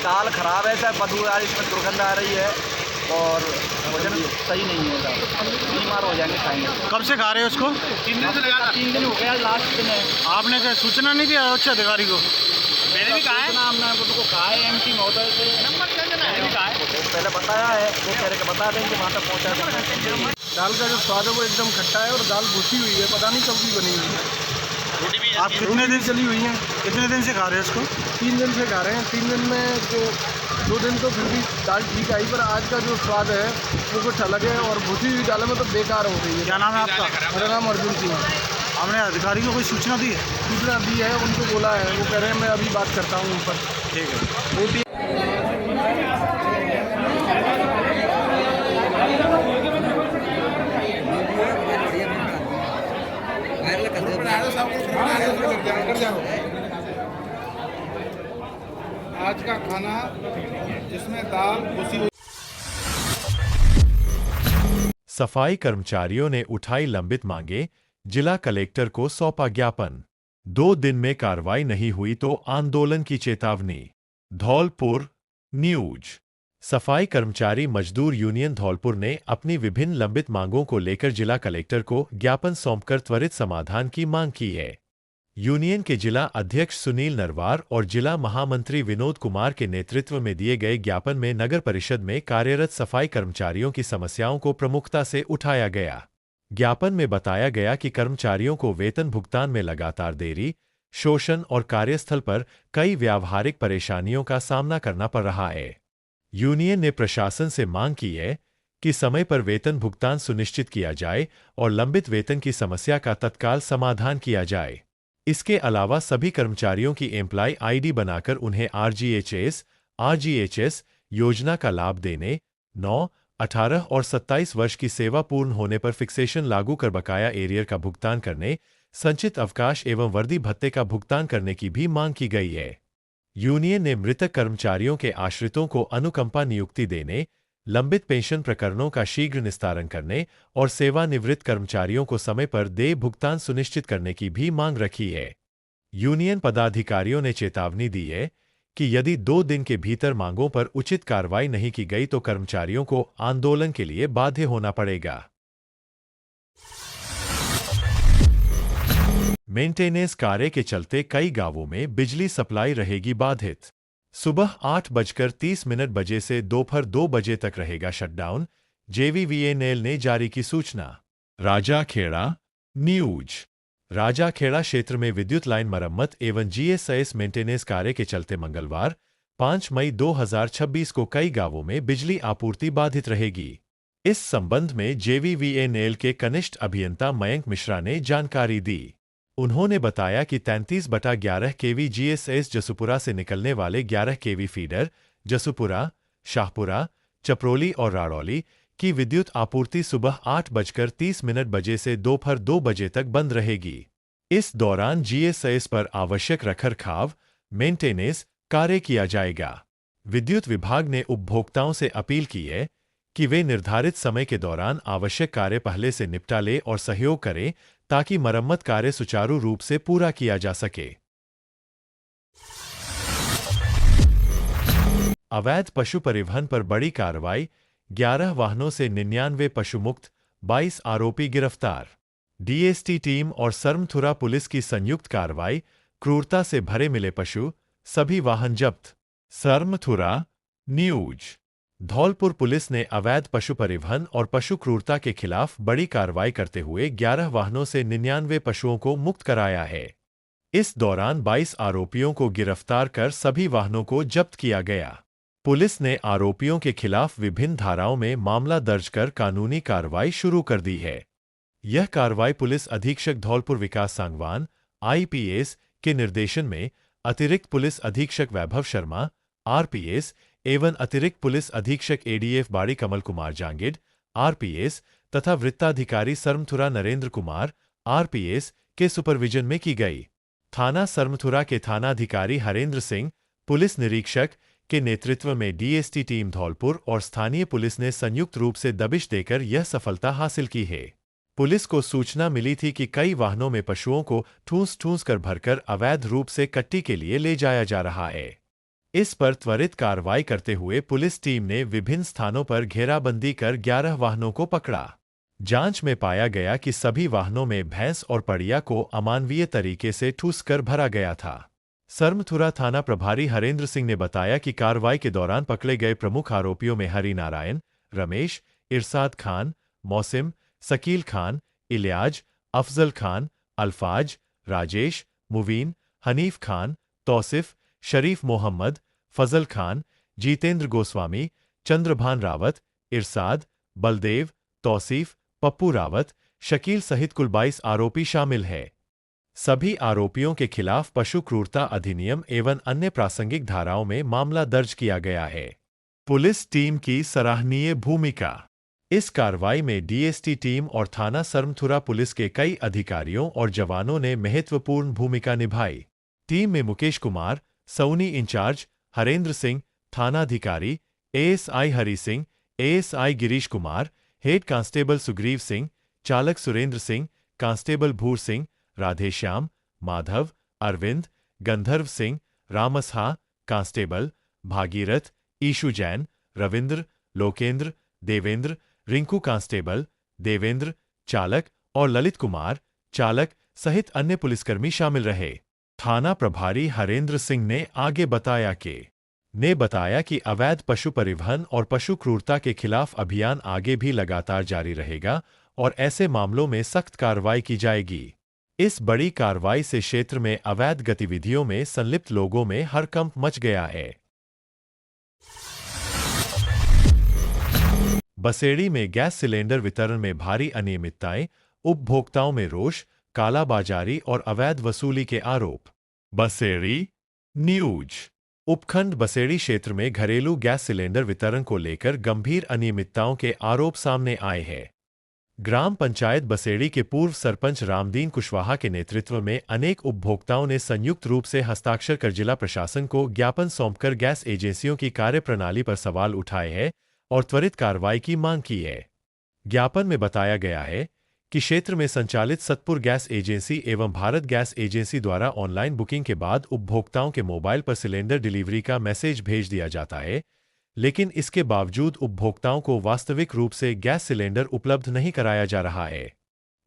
दाल खराब है सर, बदबू आ रही है, इसमें दुर्गंध आ रही है और भोजन सही नहीं है सर, बीमार हो जाएंगे खाएंगे। कब से खा रहे हो उसको? 3 दिन से लगातार। 3 दिन हो गया, लास्ट दिन है। आपने क्या सूचना नहीं दिया उच्च अधिकारी को? मैंने भी कहा है, हमने उनको कहा है एमटी महोदय से, मैंने भी कहा है, पहले बताया है, वो कह रहे कि बता देंगे वहाँ तक पहुँचा देंगे। दाल का जो स्वाद है वो एकदम खट्टा है और दाल घुसी हुई है, पता नहीं कब की बनी हुई है। आप कितने दिन चली हुई हैं? कितने दिन से खा रहे हो उसको? 3 दिन से खा रहे हैं। 3 दिन में जो 2 दिन तो फिर भी दाल ठीक आई, पर आज का जो स्वाद है वो कुछ अलग है और घुसी हुई दाल में तो बेकार हो गई है। क्या नाम है आपका? मेरा नाम अर्जुन सिंह है। आपने अधिकारी को कोई सूचना दी है? सूचना दी है, उनको बोला है, वो कह रहे हैं मैं अभी बात करता हूँ उन पर। ठीक है। वो भी आज का खाना जिसमें दाल घुसी हुई। सफाई कर्मचारियों ने उठाई लंबित मांगे, जिला कलेक्टर को सौंपा ज्ञापन। 2 दिन में कार्रवाई नहीं हुई तो आंदोलन की चेतावनी। धौलपुर न्यूज। सफाई कर्मचारी मजदूर यूनियन धौलपुर ने अपनी विभिन्न लंबित मांगों को लेकर जिला कलेक्टर को ज्ञापन सौंपकर त्वरित समाधान की मांग की है। यूनियन के जिला अध्यक्ष सुनील नरवार और जिला महामंत्री विनोद कुमार के नेतृत्व में दिए गए ज्ञापन में नगर परिषद में कार्यरत सफाई कर्मचारियों की समस्याओं को प्रमुखता से उठाया गया। ज्ञापन में बताया गया कि कर्मचारियों को वेतन भुगतान में लगातार देरी, शोषण और कार्यस्थल पर कई व्यावहारिक परेशानियों का सामना करना पड़ रहा है। यूनियन ने प्रशासन से मांग की है कि समय पर वेतन भुगतान सुनिश्चित किया जाए और लंबित वेतन की समस्या का तत्काल समाधान किया जाए। इसके अलावा सभी कर्मचारियों की एम्प्लॉय आईडी बनाकर उन्हें आरजीएचएस योजना का लाभ देने, 9, 18 और 27 वर्ष की सेवा पूर्ण होने पर फिक्सेशन लागू कर बकाया एरियर का भुगतान करने, संचित अवकाश एवं वर्दी भत्ते का भुगतान करने की भी मांग की गई है। यूनियन ने मृतक कर्मचारियों के आश्रितों को अनुकंपा नियुक्ति देने, लंबित पेंशन प्रकरणों का शीघ्र निस्तारण करने और सेवानिवृत्त कर्मचारियों को समय पर देय भुगतान सुनिश्चित करने की भी मांग रखी है। यूनियन पदाधिकारियों ने चेतावनी दी है कि यदि 2 दिन के भीतर मांगों पर उचित कार्रवाई नहीं की गई तो कर्मचारियों को आंदोलन के लिए बाध्य होना पड़ेगा। मेंटेनेंस कार्य के चलते कई गांवों में बिजली सप्लाई रहेगी बाधित। सुबह 8:30 बजे से दोपहर 2 बजे तक रहेगा शटडाउन, JVVNL ने जारी की सूचना। राजाखेड़ा न्यूज। राजाखेड़ा क्षेत्र में विद्युत लाइन मरम्मत एवं GSIS मेंटेनेंस कार्य के चलते मंगलवार 5 मई 2026 को कई गांवों में बिजली आपूर्ति बाधित रहेगी। इस संबंध में JVVNL के कनिष्ठ अभियंता मयंक मिश्रा ने जानकारी दी। उन्होंने बताया कि 33/11 kV GSIS जसुपुरा से निकलने वाले 11 kV फीडर जसुपुरा, शाहपुरा, चपरोली और राड़ौली की विद्युत आपूर्ति सुबह 8:30 बजे से दोपहर 2 बजे तक बंद रहेगी। इस दौरान GSIS पर आवश्यक रखरखाव, मेंटेनेंस कार्य किया जाएगा। विद्युत विभाग ने उपभोक्ताओं से अपील की है कि वे निर्धारित समय के दौरान आवश्यक कार्य पहले से निपटा लें और सहयोग करें ताकि मरम्मत कार्य सुचारू रूप से पूरा किया जा सके। अवैध पशु परिवहन पर बड़ी कार्रवाई, 11 वाहनों से 99 पशु मुक्त, 22 आरोपी गिरफ्तार। DST टीम और सरमथुरा पुलिस की संयुक्त कार्रवाई, क्रूरता से भरे मिले पशु, सभी वाहन जब्त। सरमथुरा न्यूज। धौलपुर पुलिस ने अवैध पशु परिवहन और पशु क्रूरता के खिलाफ बड़ी कार्रवाई करते हुए 11 वाहनों से 99 पशुओं को मुक्त कराया है। इस दौरान 22 आरोपियों को गिरफ्तार कर सभी वाहनों को जब्त किया गया। पुलिस ने आरोपियों के खिलाफ विभिन्न धाराओं में मामला दर्ज कर कानूनी कार्रवाई शुरू कर दी है। यह कार्रवाई पुलिस अधीक्षक धौलपुर विकास सांगवान, IPS के निर्देशन में अतिरिक्त पुलिस अधीक्षक वैभव शर्मा, RPS एवं अतिरिक्त पुलिस अधीक्षक ADF बाड़ी कमल कुमार जांगिड, RPS तथा वृत्ताधिकारी सरमथुरा नरेंद्र कुमार, RPS के सुपरविजन में की गई। थाना सरमथुरा के थानाधिकारी हरेंद्र सिंह, पुलिस निरीक्षक के नेतृत्व में DST टीम धौलपुर और स्थानीय पुलिस ने संयुक्त रूप से दबिश देकर यह सफलता हासिल की है। पुलिस को सूचना मिली थी कि कई वाहनों में पशुओं को ठूंस कर भरकर अवैध रूप से कट्टी के लिए ले जाया जा रहा है। इस पर त्वरित कार्रवाई करते हुए पुलिस टीम ने विभिन्न स्थानों पर घेराबंदी कर 11 वाहनों को पकड़ा। जांच में पाया गया कि सभी वाहनों में भैंस और पड़िया को अमानवीय तरीके से ठूंसकर भरा गया था। सरमथुरा थाना प्रभारी हरेंद्र सिंह ने बताया कि कार्रवाई के दौरान पकड़े गए प्रमुख आरोपियों में हरि नारायण, रमेश, इरशाद खान, मौसिम, शकील खान, इलियाज, अफजल खान, अल्फाज, राजेश, मुवीन, हनीफ खान, तौसिफ, शरीफ मोहम्मद, फजल खान, जीतेंद्र गोस्वामी, चंद्रभान रावत, इरशाद, बलदेव, तौसीफ, पप्पू रावत, शकील सहित कुल 22 आरोपी शामिल है। सभी आरोपियों के खिलाफ पशु क्रूरता अधिनियम एवं अन्य प्रासंगिक धाराओं में मामला दर्ज किया गया है। पुलिस टीम की सराहनीय भूमिका। इस कार्रवाई में DST टीम और थाना सरमथुरा पुलिस के कई अधिकारियों और जवानों ने महत्वपूर्ण भूमिका निभाई। टीम में मुकेश कुमार, सौनी इंचार्ज, हरेंद्र सिंह, थानाधिकारी, ASI Hari Singh, ASI Girish Kumar, head constable Sugriv Singh, चालक सुरेंद्र सिंह, कांस्टेबल भूर सिंह, राधेश्याम, माधव, अरविंद, गंधर्व सिंह, रामसहा, कांस्टेबल, भागीरथ, ईशु जैन, रविंद्र, लोकेंद्र, देवेंद्र, रिंकू कांस्टेबल, देवेंद्र, चालक और ललित कुमार, चालक सहित अन्य पुलिसकर्मी शामिल रहे। थाना प्रभारी हरेंद्र सिंह ने आगे बताया कि अवैध पशु परिवहन और पशु क्रूरता के खिलाफ अभियान आगे भी लगातार जारी रहेगा और ऐसे मामलों में सख्त कार्रवाई की जाएगी। इस बड़ी कार्रवाई से क्षेत्र में अवैध गतिविधियों में संलिप्त लोगों में हड़कंप मच गया है। बसेड़ी में गैस सिलेंडर वितरण में भारी अनियमितताएं, उपभोक्ताओं में रोष, कालाबाजारी और अवैध वसूली के आरोप। बसेड़ी न्यूज। उपखंड बसेड़ी क्षेत्र में घरेलू गैस सिलेंडर वितरण को लेकर गंभीर अनियमितताओं के आरोप सामने आए हैं। ग्राम पंचायत बसेड़ी के पूर्व सरपंच रामदीन कुशवाहा के नेतृत्व में अनेक उपभोक्ताओं ने संयुक्त रूप से हस्ताक्षर कर जिला प्रशासन को ज्ञापन सौंपकर गैस एजेंसियों की कार्यप्रणाली पर सवाल उठाए हैं और त्वरित कार्रवाई की मांग की है। ज्ञापन में बताया गया है कि क्षेत्र में संचालित सतपुर गैस एजेंसी एवं भारत गैस एजेंसी द्वारा ऑनलाइन बुकिंग के बाद उपभोक्ताओं के मोबाइल पर सिलेंडर डिलीवरी का मैसेज भेज दिया जाता है, लेकिन इसके बावजूद उपभोक्ताओं को वास्तविक रूप से गैस सिलेंडर उपलब्ध नहीं कराया जा रहा है।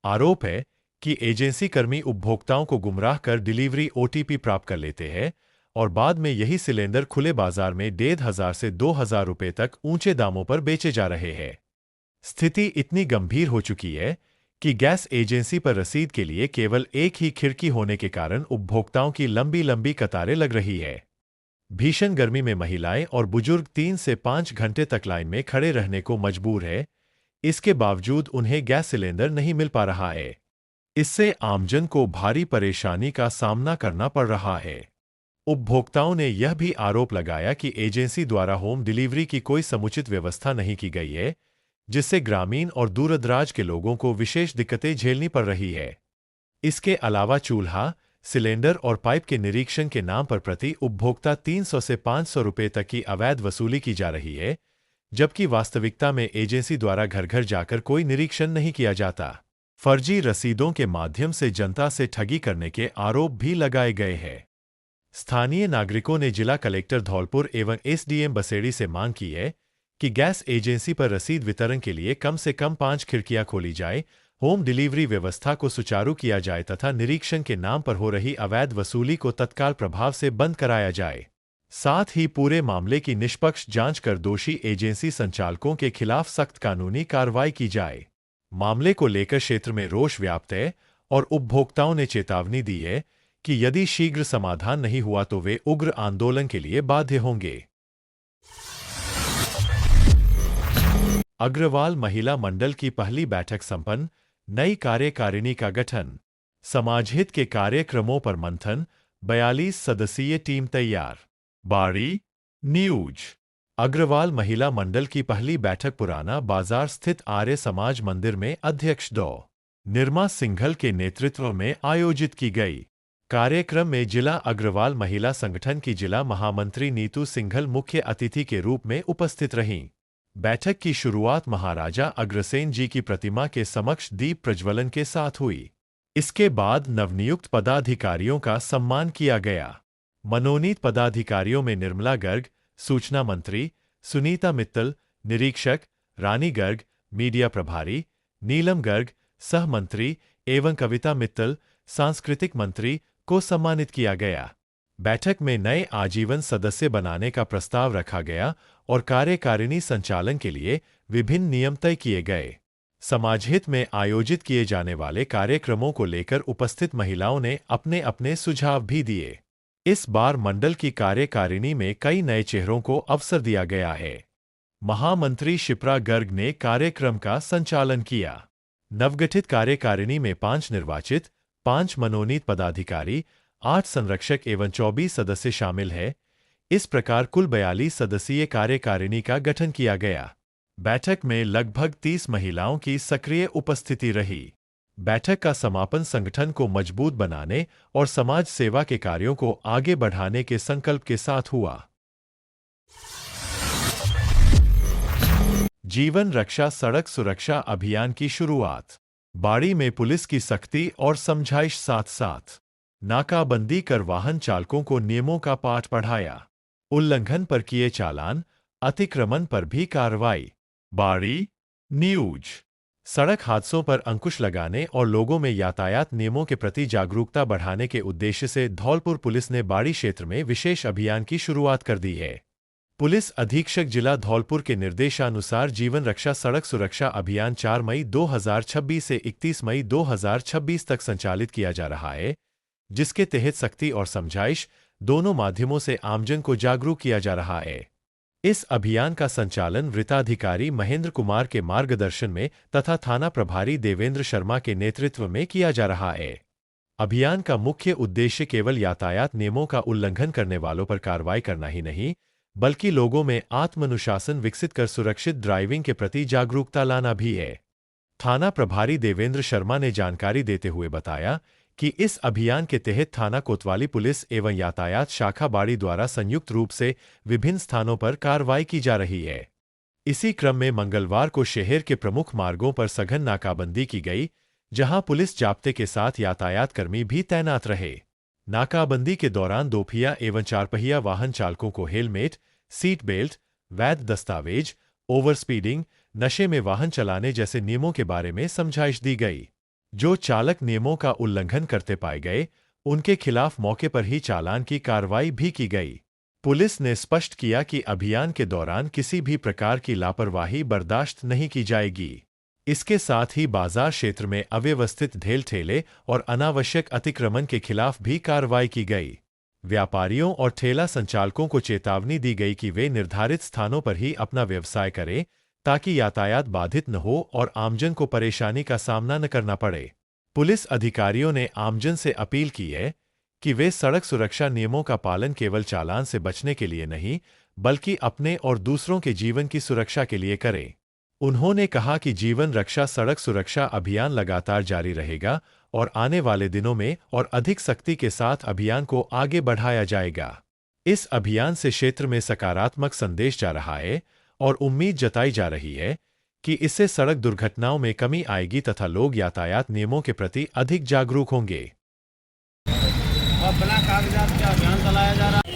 आरोप है कि एजेंसी कर्मी उपभोक्ताओं को गुमराह कर डिलीवरी ओटीपी प्राप्त कर लेते हैं और बाद में यही सिलेंडर खुले बाजार में 1,500 से 2,000 रुपये तक ऊंचे दामों पर बेचे जा रहे हैं। स्थिति इतनी गंभीर हो चुकी है कि गैस एजेंसी पर रसीद के लिए केवल एक ही खिड़की होने के कारण उपभोक्ताओं की लंबी लंबी कतारें लग रही है। भीषण गर्मी में महिलाएं और बुजुर्ग 3 से 5 घंटे तक लाइन में खड़े रहने को मजबूर है। इसके बावजूद उन्हें गैस सिलेंडर नहीं मिल पा रहा है। इससे आमजन को भारी परेशानी का सामना करना पड़ रहा है। उपभोक्ताओं ने यह भी आरोप लगाया कि एजेंसी द्वारा होम डिलीवरी की कोई समुचित व्यवस्था नहीं की गई है, जिससे ग्रामीण और दूरदराज के लोगों को विशेष दिक्कतें झेलनी पड़ रही है। इसके अलावा चूल्हा, सिलेंडर और पाइप के निरीक्षण के नाम पर प्रति उपभोक्ता 300 से 500 रुपये तक की अवैध वसूली की जा रही है, जबकि वास्तविकता में एजेंसी द्वारा घर घर जाकर कोई निरीक्षण नहीं किया जाता। फर्जी रसीदों के माध्यम से जनता से ठगी करने के आरोप भी लगाए गए हैं। स्थानीय नागरिकों ने जिला कलेक्टर धौलपुर एवं एसडीएम बसेड़ी से मांग की है कि गैस एजेंसी पर रसीद वितरण के लिए कम से कम 5 खिड़कियां खोली जाए, होम डिलीवरी व्यवस्था को सुचारू किया जाए तथा निरीक्षण के नाम पर हो रही अवैध वसूली को तत्काल प्रभाव से बंद कराया जाए। साथ ही पूरे मामले की निष्पक्ष जांच कर दोषी एजेंसी संचालकों के खिलाफ सख्त कानूनी कार्रवाई की जाए। मामले को लेकर क्षेत्र में रोष व्याप्त है और उपभोक्ताओं ने चेतावनी दी है कि यदि शीघ्र समाधान नहीं हुआ तो वे उग्र आंदोलन के लिए बाध्य होंगे। अग्रवाल महिला मंडल की पहली बैठक संपन्न, नई कार्यकारिणी का गठन, समाजहित के कार्यक्रमों पर मंथन, 42 सदस्यीय टीम तैयार। बाड़ी न्यूज। अग्रवाल महिला मंडल की पहली बैठक पुराना बाजार स्थित आर्य समाज मंदिर में अध्यक्ष डॉ. निर्मा सिंघल के नेतृत्व में आयोजित की गई। कार्यक्रम में जिला अग्रवाल महिला संगठन की जिला महामंत्री नीतू सिंघल मुख्य अतिथि के रूप में उपस्थित रहीं। बैठक की शुरुआत महाराजा अग्रसेन जी की प्रतिमा के समक्ष दीप प्रज्वलन के साथ हुई। इसके बाद नवनियुक्त पदाधिकारियों का सम्मान किया गया। मनोनीत पदाधिकारियों में निर्मला गर्ग, सूचना मंत्री, सुनीता मित्तल, निरीक्षक, रानी गर्ग, मीडिया प्रभारी, नीलम गर्ग, सह मंत्री एवं कविता मित्तल, सांस्कृतिक मंत्री को सम्मानित किया गया। बैठक में नए आजीवन सदस्य बनाने का प्रस्ताव रखा गया और कार्यकारिणी संचालन के लिए विभिन्न नियम तय किए गए। समाजहित में आयोजित किए जाने वाले कार्यक्रमों को लेकर उपस्थित महिलाओं ने अपने अपने सुझाव भी दिए। इस बार मंडल की कार्यकारिणी में कई नए चेहरों को अवसर दिया गया है। महामंत्री शिप्रा गर्ग ने कार्यक्रम का संचालन किया। नवगठित कार्यकारिणी में 5 निर्वाचित, 5 मनोनीत पदाधिकारी, 8 संरक्षक एवं 24 सदस्य शामिल हैं। इस प्रकार कुल 42 सदस्यीय कार्यकारिणी का गठन किया गया। बैठक में लगभग 30 महिलाओं की सक्रिय उपस्थिति रही। बैठक का समापन संगठन को मजबूत बनाने और समाज सेवा के कार्यों को आगे बढ़ाने के संकल्प के साथ हुआ। जीवन रक्षा सड़क सुरक्षा अभियान की शुरुआत। बाड़ी में पुलिस की सख्ती और समझाइश साथ साथ नाकाबंदी कर वाहन चालकों को नियमों का पाठ पढ़ाया। उल्लंघन पर किए चालान, अतिक्रमण पर भी कार्रवाई। बाड़ी न्यूज। सड़क हादसों पर अंकुश लगाने और लोगों में यातायात नियमों के प्रति जागरूकता बढ़ाने के उद्देश्य से धौलपुर पुलिस ने बाड़ी क्षेत्र में विशेष अभियान की शुरुआत कर दी है। पुलिस अधीक्षक जिला धौलपुर के निर्देशानुसार जीवन रक्षा सड़क सुरक्षा अभियान 4 मई 2026 से 31 मई 2026 तक संचालित किया जा रहा है, जिसके तहत सख्ती और समझाइश दोनों माध्यमों से आमजन को जागरूक किया जा रहा है। इस अभियान का संचालन वृत्ताधिकारी महेंद्र कुमार के मार्गदर्शन में तथा थाना प्रभारी देवेंद्र शर्मा के नेतृत्व में किया जा रहा है। अभियान का मुख्य उद्देश्य केवल यातायात नियमों का उल्लंघन करने वालों पर कार्रवाई करना ही नहीं, बल्कि लोगों में आत्मानुशासन विकसित कर सुरक्षित ड्राइविंग के प्रति जागरूकता लाना भी है। थाना प्रभारी देवेंद्र शर्मा ने जानकारी देते हुए बताया कि इस अभियान के तहत थाना कोतवाली पुलिस एवं यातायात शाखा बाड़ी द्वारा संयुक्त रूप से विभिन्न स्थानों पर कार्रवाई की जा रही है। इसी क्रम में मंगलवार को शहर के प्रमुख मार्गों पर सघन नाकाबंदी की गई, जहां पुलिस जाब्ते के साथ यातायात कर्मी भी तैनात रहे। नाकाबंदी के दौरान दोपहिया एवं चारपहिया वाहन चालकों को हेलमेट, सीट बेल्ट, वैध दस्तावेज, ओवर स्पीडिंग, नशे में वाहन चलाने जैसे नियमों के बारे में समझाइश दी गई। जो चालक नियमों का उल्लंघन करते पाए गए, उनके खिलाफ मौके पर ही चालान की कार्रवाई भी की गई। पुलिस ने स्पष्ट किया कि अभियान के दौरान किसी भी प्रकार की लापरवाही बर्दाश्त नहीं की जाएगी। इसके साथ ही बाजार क्षेत्र में अव्यवस्थित ढेल ठेले और अनावश्यक अतिक्रमण के खिलाफ भी कार्रवाई की गई। व्यापारियों और ठेला संचालकों को चेतावनी दी गई कि वे निर्धारित स्थानों पर ही अपना व्यवसाय करें, ताकि यातायात बाधित न हो और आमजन को परेशानी का सामना न करना पड़े। पुलिस अधिकारियों ने आमजन से अपील की है कि वे सड़क सुरक्षा नियमों का पालन केवल चालान से बचने के लिए नहीं, बल्कि अपने और दूसरों के जीवन की सुरक्षा के लिए करें। उन्होंने कहा कि जीवन रक्षा सड़क सुरक्षा अभियान लगातार जारी रहेगा और आने वाले दिनों में और अधिक सख्ती के साथ अभियान को आगे बढ़ाया जाएगा। इस अभियान से क्षेत्र में सकारात्मक संदेश जा रहा है और उम्मीद जताई जा रही है कि इससे सड़क दुर्घटनाओं में कमी आएगी तथा लोग यातायात नियमों के प्रति अधिक जागरूक होंगे। बिना कागजात का अभियान चलाया जा रहा है।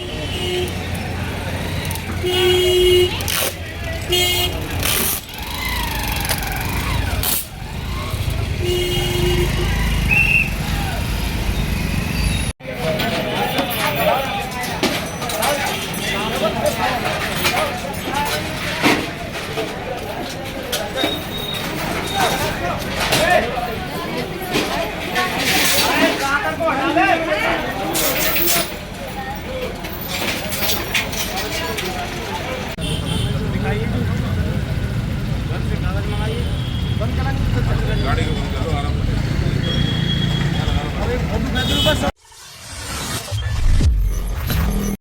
गाड़ी को